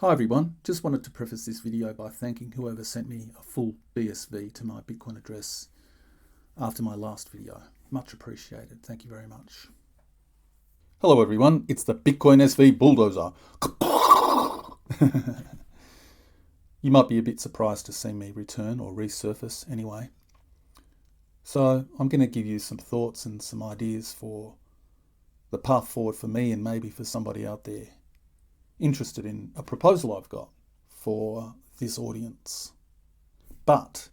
Hi everyone, just wanted to preface this video by thanking whoever sent me a full BSV to my Bitcoin address after my last video. Much appreciated, thank you very much. Hello everyone, it's the Bitcoin SV Bulldozer. You might be a bit surprised to see me return or resurface anyway. So I'm going to give you some thoughts and some ideas for the path forward for me and maybe for somebody out there interested in a proposal I've got for this audience. But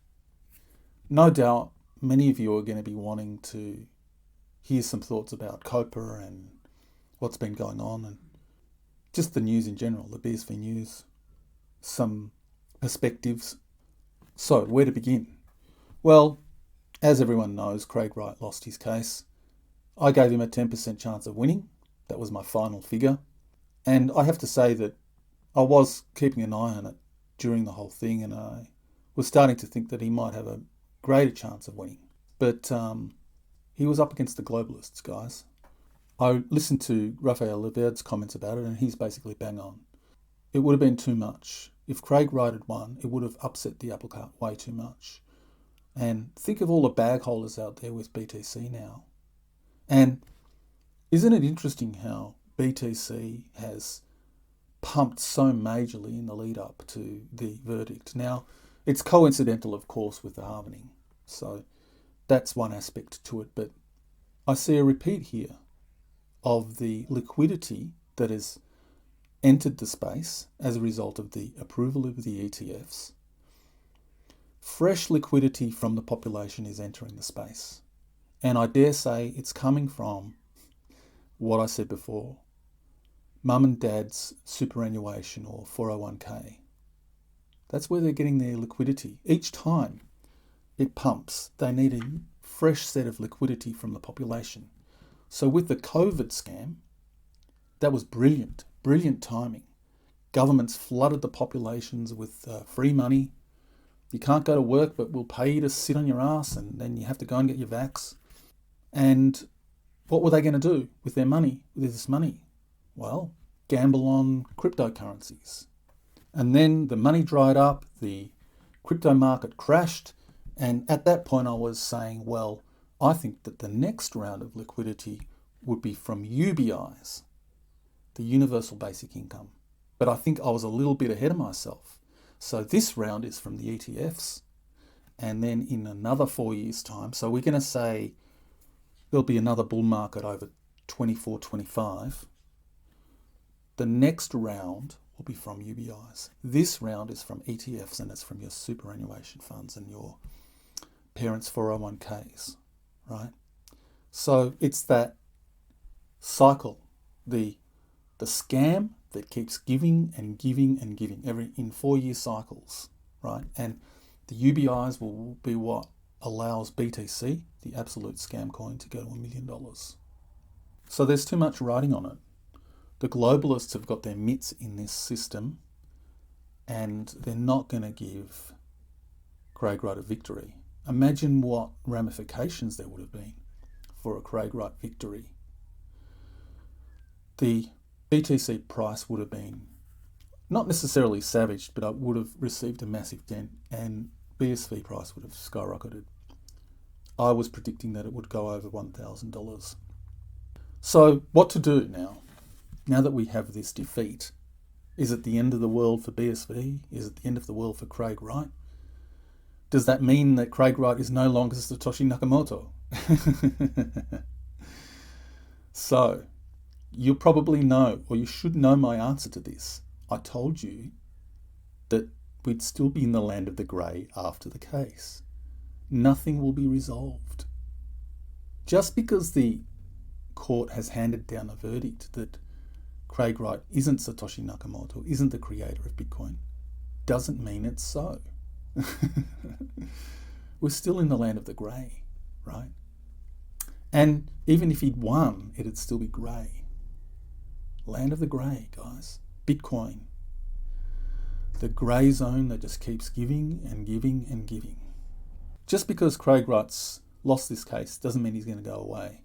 no doubt many of you are going to be wanting to hear some thoughts about COPA and what's been going on and just the news in general, the BSV news, some perspectives. So where to begin? Well, as everyone knows, Craig Wright lost his case. I gave him a 10% chance of winning. That was my final figure. And I have to say that I was keeping an eye on it during the whole thing, and I was starting to think that he might have a greater chance of winning. But he was up against the globalists, guys. I listened to Raphael Leverde's comments about it, and he's basically bang on. It would have been too much. If Craig Wright had won, it would have upset the apple cart way too much. And think of all the bag holders out there with BTC now. And isn't it interesting how BTC has pumped so majorly in the lead up to the verdict? Now, it's coincidental, of course, with the halvening. So that's one aspect to it. But I see a repeat here of the liquidity that has entered the space as a result of the approval of the ETFs. Fresh liquidity from the population is entering the space. And I dare say it's coming from what I said before, mum and dad's superannuation or 401k. That's where they're getting their liquidity. Each time it pumps, they need a fresh set of liquidity from the population. So with the COVID scam, that was brilliant timing. Governments flooded the populations with free money. You can't go to work, but we'll pay you to sit on your ass, and then you have to go and get your vax. And what were they going to do with their money, with this money? Well, gamble on cryptocurrencies. And then the money dried up, the crypto market crashed, and at that point I was saying, well, I think that the next round of liquidity would be from UBIs, the Universal Basic Income. But I think I was a little bit ahead of myself. So this round is from the ETFs, and then in another 4 years' time, so we're going to say there'll be another bull market over 24, 25. The next round will be from UBIs. This round is from ETFs, and it's from your superannuation funds and your parents' 401ks, right? So it's that cycle, the scam that keeps giving and giving and giving in 4 year cycles, right? And the UBIs will be what allows BTC, the absolute scam coin, to go to $1 million. So there's too much riding on it. The globalists have got their mitts in this system, and they're not going to give Craig Wright a victory. Imagine what ramifications there would have been for a Craig Wright victory. The BTC price would have been not necessarily savaged, but I would have received a massive dent, and BSV price would have skyrocketed. I was predicting that it would go over $1,000. So what to do now? Now that we have this defeat, is it the end of the world for BSV? Is it the end of the world for Craig Wright? Does that mean that Craig Wright is no longer Satoshi Nakamoto? So, you probably know, or you should know my answer to this. I told you that we'd still be in the land of the grey after the case. Nothing will be resolved. Just because the court has handed down a verdict that Craig Wright isn't Satoshi Nakamoto, isn't the creator of Bitcoin, doesn't mean it's so. We're still in the land of the grey, right? And even if he'd won, it'd still be grey. Land of the grey, guys. Bitcoin. The grey zone that just keeps giving and giving and giving. Just because Craig Wright's lost this case doesn't mean he's going to go away.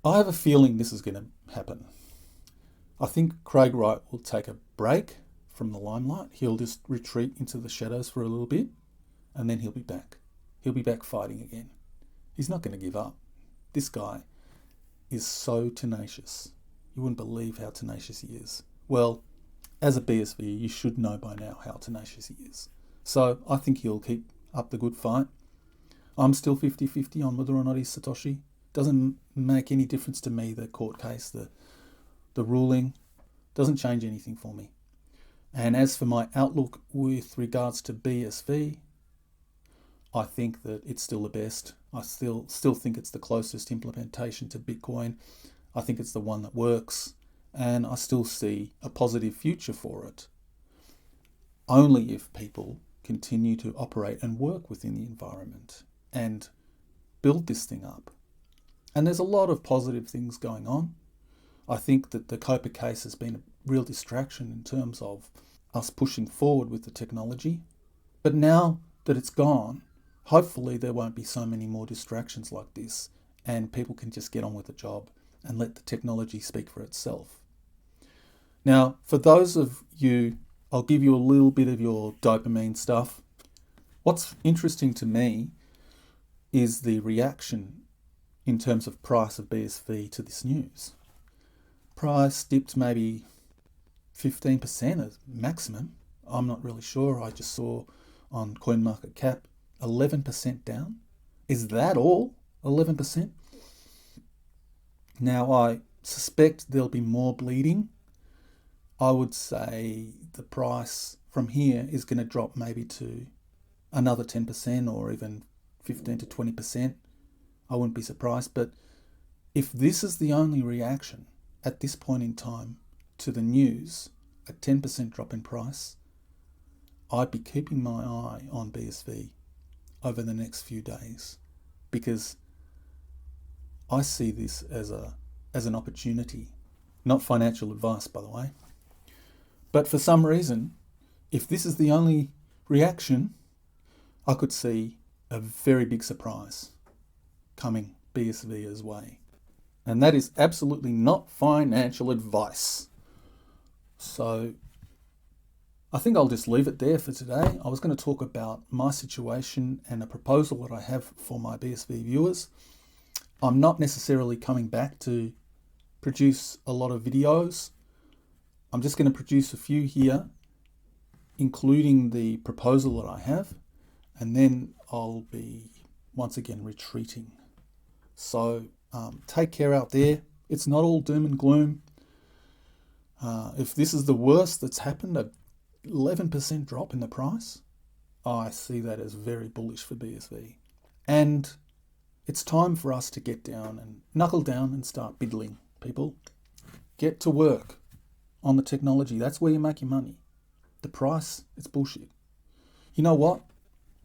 I have a feeling this is going to happen. I think Craig Wright will take a break from the limelight. He'll just retreat into the shadows for a little bit, and then he'll be back. He'll be back fighting again. He's not going to give up. This guy is so tenacious. You wouldn't believe how tenacious he is. Well, as a BSV, you should know by now how tenacious he is. So I think he'll keep up the good fight. I'm still 50-50 on whether or not he's Satoshi. Doesn't make any difference to me, the court case, the ruling. Doesn't change anything for me. And as for my outlook with regards to BSV, I think that it's still the best. I still think it's the closest implementation to Bitcoin. I think it's the one that works, and I still see a positive future for it. Only if people continue to operate and work within the environment and build this thing up. And there's a lot of positive things going on. I think that the COPA case has been a real distraction in terms of us pushing forward with the technology. But now that it's gone, hopefully there won't be so many more distractions like this, and people can just get on with the job and let the technology speak for itself. Now, for those of you, I'll give you a little bit of your dopamine stuff. What's interesting to me is the reaction in terms of price of BSV to this news. Price dipped maybe 15% as maximum. I'm not really sure. I just saw on CoinMarketCap 11% down. Is that all? 11%? Now, I suspect there'll be more bleeding. I would say the price from here is going to drop maybe to another 10% or even 15 to 20%. I wouldn't be surprised. But if this is the only reaction at this point in time to the news, a 10% drop in price, I'd be keeping my eye on BSV over the next few days, because I see this as an opportunity. Not financial advice, by the way. But for some reason, if this is the only reaction, I could see a very big surprise coming BSV's way. And that is absolutely not financial advice. So I think I'll just leave it there for today. I was going to talk about my situation and a proposal that I have for my BSV viewers. I'm not necessarily coming back to produce a lot of videos. I'm just going to produce a few here, including the proposal that I have, and then I'll be once again retreating. So take care out there. It's not all doom and gloom. If this is the worst that's happened, a 11% drop in the price, I see that as very bullish for BSV. And it's time for us to get down and knuckle down and start biddling, people. Get to work on the technology. That's where you make your money. The price, it's bullshit. You know what?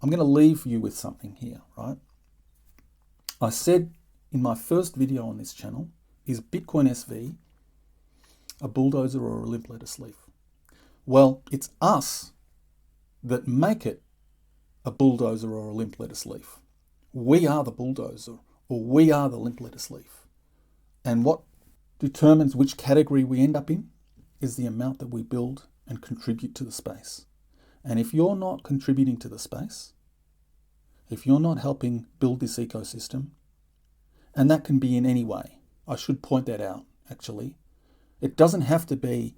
I'm going to leave you with something here, right? I said in my first video on this channel, is Bitcoin SV a bulldozer or a limp lettuce leaf? Well, it's us that make it a bulldozer or a limp lettuce leaf. We are the bulldozer, or we are the limp lettuce leaf. And what determines which category we end up in is the amount that we build and contribute to the space. And if you're not contributing to the space, if you're not helping build this ecosystem, and that can be in any way, I should point that out, actually. It doesn't have to be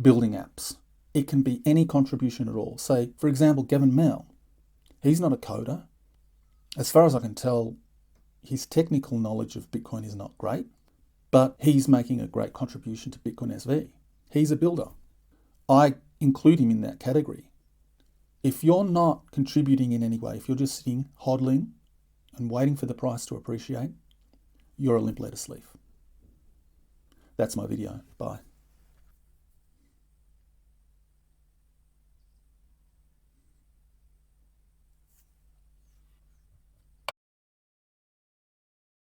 building apps. It can be any contribution at all. Say, for example, Gavin Mel. He's not a coder. As far as I can tell, his technical knowledge of Bitcoin is not great, but he's making a great contribution to Bitcoin SV. He's a builder. I include him in that category. If you're not contributing in any way, if you're just sitting, hodling, and waiting for the price to appreciate, you're a limp lettuce leaf. That's my video. Bye.